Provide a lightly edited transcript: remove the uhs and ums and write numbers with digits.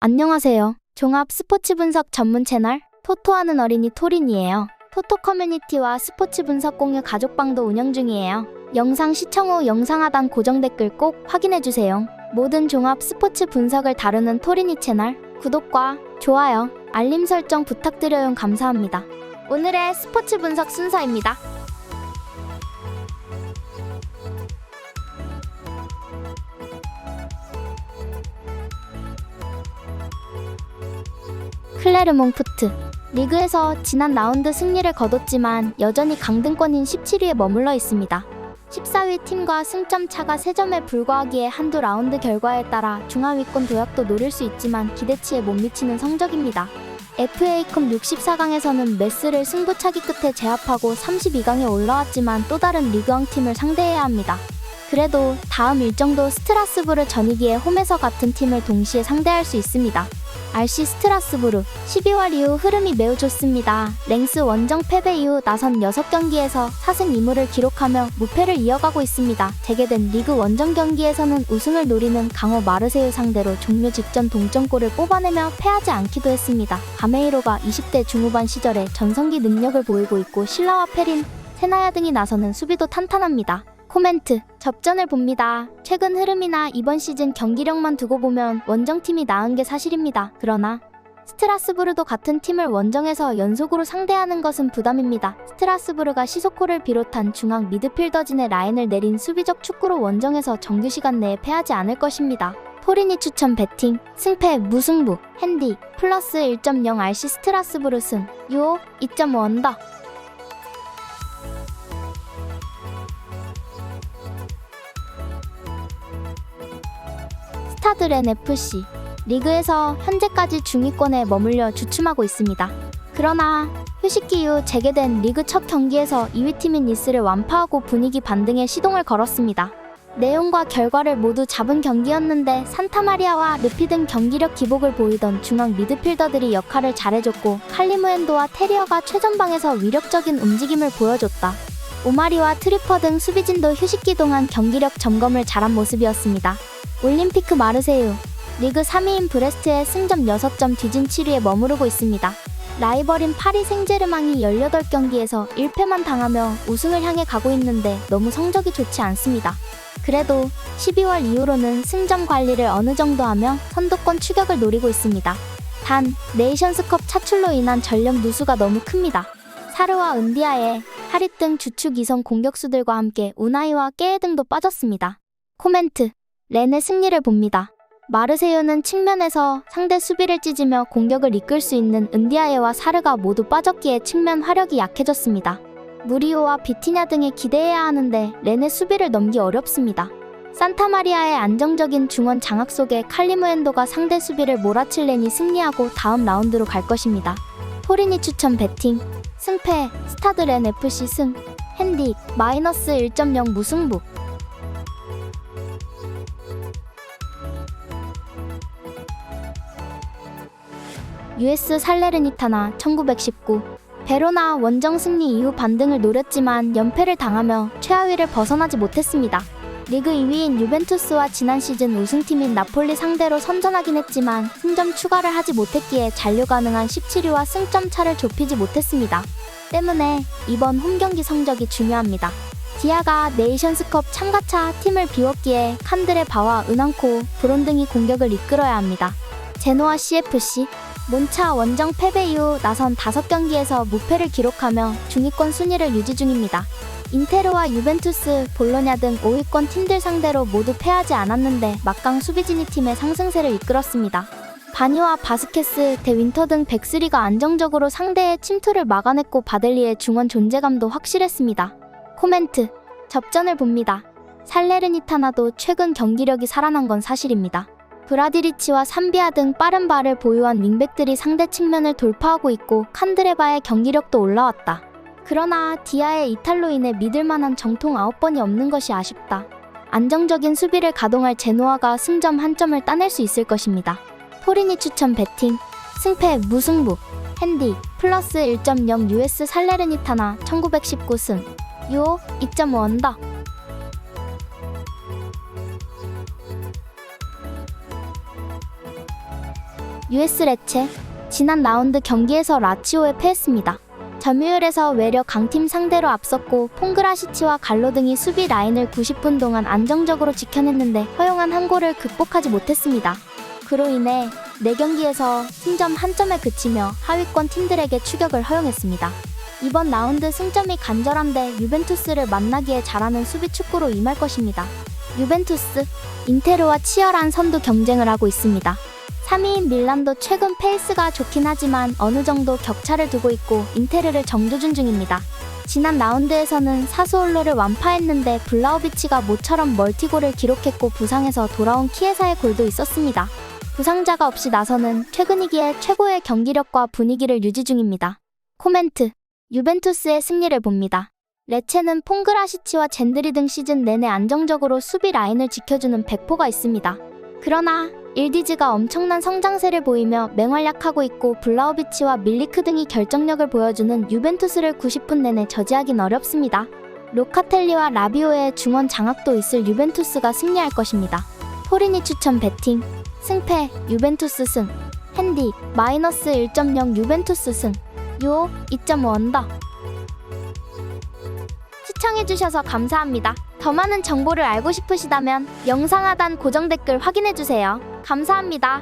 안녕하세요. 종합 스포츠 분석 전문 채널 토토하는 어린이 토린이에요. 토토 커뮤니티와 스포츠 분석 공유 가족방도 운영 중이에요. 영상 시청 후 영상 하단 고정 댓글 꼭 확인해주세요. 모든 종합 스포츠 분석을 다루는 토린이 채널 구독과 좋아요, 알림 설정 부탁드려요. 감사합니다. 오늘의 스포츠 분석 순서입니다. 클레르몽푸트 리그에서 지난 라운드 승리를 거뒀지만 여전히 강등권인 17위에 머물러 있습니다. 14위 팀과 승점 차가 3점에 불과하기에 한두 라운드 결과에 따라 중하위권 도약도 노릴 수 있지만 기대치에 못 미치는 성적입니다. FA컵 64강에서는 메스를 승부차기 끝에 제압하고 32강에 올라왔지만 또 다른 리그왕 팀을 상대해야 합니다. 그래도 다음 일정도 스트라스부르 전이기에 홈에서 같은 팀을 동시에 상대할 수 있습니다. RC 스트라스부르 12월 이후 흐름이 매우 좋습니다. 랭스 원정 패배 이후 나선 6경기에서 4승 2무를 기록하며 무패를 이어가고 있습니다. 재개된 리그 원정 경기에서는 우승을 노리는 강호 마르세유 상대로 종료 직전 동점골을 뽑아내며 패하지 않기도 했습니다. 가메이로가 20대 중후반 시절에 전성기 능력을 보이고 있고 실라와 페린, 세나야 등이 나서는 수비도 탄탄합니다. 코멘트, 접전을 봅니다. 최근 흐름이나 이번 시즌 경기력만 두고 보면 원정팀이 나은 게 사실입니다. 그러나 스트라스부르도 같은 팀을 원정에서 연속으로 상대하는 것은 부담입니다. 스트라스부르가 시소코를 비롯한 중앙 미드필더진의 라인을 내린 수비적 축구로 원정에서 정규 시간 내에 패하지 않을 것입니다. 토리니 추천 배팅, 승패 무승부, 핸디, 플러스 1.0 RC 스트라스부르 승, 유오 2.5 언더. 스타드렌 FC 리그에서 현재까지 중위권에 머물려 주춤하고 있습니다. 그러나 휴식기 이후 재개된 리그 첫 경기에서 2위 팀인 니스를 완파하고 분위기 반등에 시동을 걸었습니다. 내용과 결과를 모두 잡은 경기였는데 산타마리아와 르피 등 경기력 기복을 보이던 중앙 미드필더들이 역할을 잘해줬고 칼리무엔도와 테리어가 최전방에서 위력적인 움직임을 보여줬다. 오마리와 트리퍼 등 수비진도 휴식기 동안 경기력 점검을 잘한 모습이었습니다. 올림피크 마르세유 리그 3위인 브레스트의 승점 6점 뒤진 7위에 머무르고 있습니다. 라이벌인 파리 생제르맹이 18경기에서 1패만 당하며 우승을 향해 가고 있는데 너무 성적이 좋지 않습니다. 그래도 12월 이후로는 승점 관리를 어느 정도 하며 선두권 추격을 노리고 있습니다. 단 네이션스컵 차출로 인한 전력 누수가 너무 큽니다. 사르와 은디아에 하릿 등 주축 2선 공격수들과 함께 우나이와 깨에 등도 빠졌습니다. 코멘트, 렌의 승리를 봅니다. 마르세유는 측면에서 상대 수비를 찢으며 공격을 이끌 수 있는 은디아예와 사르가 모두 빠졌기에 측면 화력이 약해졌습니다. 무리오와 비티냐 등에 기대해야 하는데 렌의 수비를 넘기 어렵습니다. 산타마리아의 안정적인 중원 장악 속에 칼리무엔도가 상대 수비를 몰아칠 렌이 승리하고 다음 라운드로 갈 것입니다. 토리니 추천 배팅, 승패 스타드렌 FC 승, 핸디 마이너스 1.0 무승부. US 살레르니타나 1919 베로나 원정 승리 이후 반등을 노렸지만 연패를 당하며 최하위를 벗어나지 못했습니다. 리그 2위인 유벤투스와 지난 시즌 우승팀인 나폴리 상대로 선전하긴 했지만 승점 추가를 하지 못했기에 잔류 가능한 17위와 승점 차를 좁히지 못했습니다. 때문에 이번 홈경기 성적이 중요합니다. 디아가 네이션스컵 참가차 팀을 비웠기에 칸드레 바와 은앙코, 브론 등이 공격을 이끌어야 합니다. 제노아 CFC 몬차 원정 패배 이후 나선 5경기에서 무패를 기록하며 중위권 순위를 유지 중입니다. 인테르와 유벤투스, 볼로냐 등 5위권 팀들 상대로 모두 패하지 않았는데 막강 수비진이 팀의 상승세를 이끌었습니다. 바니와 바스케스, 데 윈터 등 백스리가 안정적으로 상대의 침투를 막아냈고 바델리의 중원 존재감도 확실했습니다. 코멘트, 접전을 봅니다. 살레르니타나도 최근 경기력이 살아난 건 사실입니다. 브라디리치와 삼비아 등 빠른 발을 보유한 윙백들이 상대 측면을 돌파하고 있고 칸드레바의 경기력도 올라왔다. 그러나 디아의 이탈로 인해 믿을만한 정통 9번이 없는 것이 아쉽다. 안정적인 수비를 가동할 제노아가 승점 1점을 따낼 수 있을 것입니다. 토리니 추천 배팅, 승패 무승부, 핸디 플러스 1.0 US 살레르니타나 1919 승, 유오 2.5 언더. US 레체. 지난 라운드 경기에서 라치오에 패했습니다. 점유율에서 외려 강팀 상대로 앞섰고 퐁그라시치와 갈로 등이 수비 라인을 90분 동안 안정적으로 지켜냈는데 허용한 한 골을 극복하지 못했습니다. 그로 인해 4경기에서 승점 1점에 그치며 하위권 팀들에게 추격을 허용했습니다. 이번 라운드 승점이 간절한데 유벤투스를 만나기에 잘하는 수비 축구로 임할 것입니다. 유벤투스, 인테르와 치열한 선두 경쟁을 하고 있습니다. 3위인 밀란도 최근 페이스가 좋긴 하지만 어느 정도 격차를 두고 있고 인테르를 정조준 중입니다. 지난 라운드에서는 사스올로를 완파했는데 블라우비치가 모처럼 멀티골을 기록했고 부상에서 돌아온 키에사의 골도 있었습니다. 부상자가 없이 나서는 최근이기에 최고의 경기력과 분위기를 유지 중입니다. 코멘트. 유벤투스의 승리를 봅니다. 레체는 퐁그라시치와 젠드리 등 시즌 내내 안정적으로 수비 라인을 지켜주는 백포가 있습니다. 그러나 일디즈가 엄청난 성장세를 보이며 맹활약하고 있고 블라우비치와 밀리크 등이 결정력을 보여주는 유벤투스를 90분 내내 저지하긴 어렵습니다. 로카텔리와 라비오의 중원 장악도 있을 유벤투스가 승리할 것입니다. 토리니 추천 베팅. 승패 유벤투스 승. 핸디 마이너스 1.0 유벤투스 승. 유오 2.5 언더. 시청해주셔서 감사합니다. 더 많은 정보를 알고 싶으시다면 영상 하단 고정 댓글 확인해주세요. 감사합니다.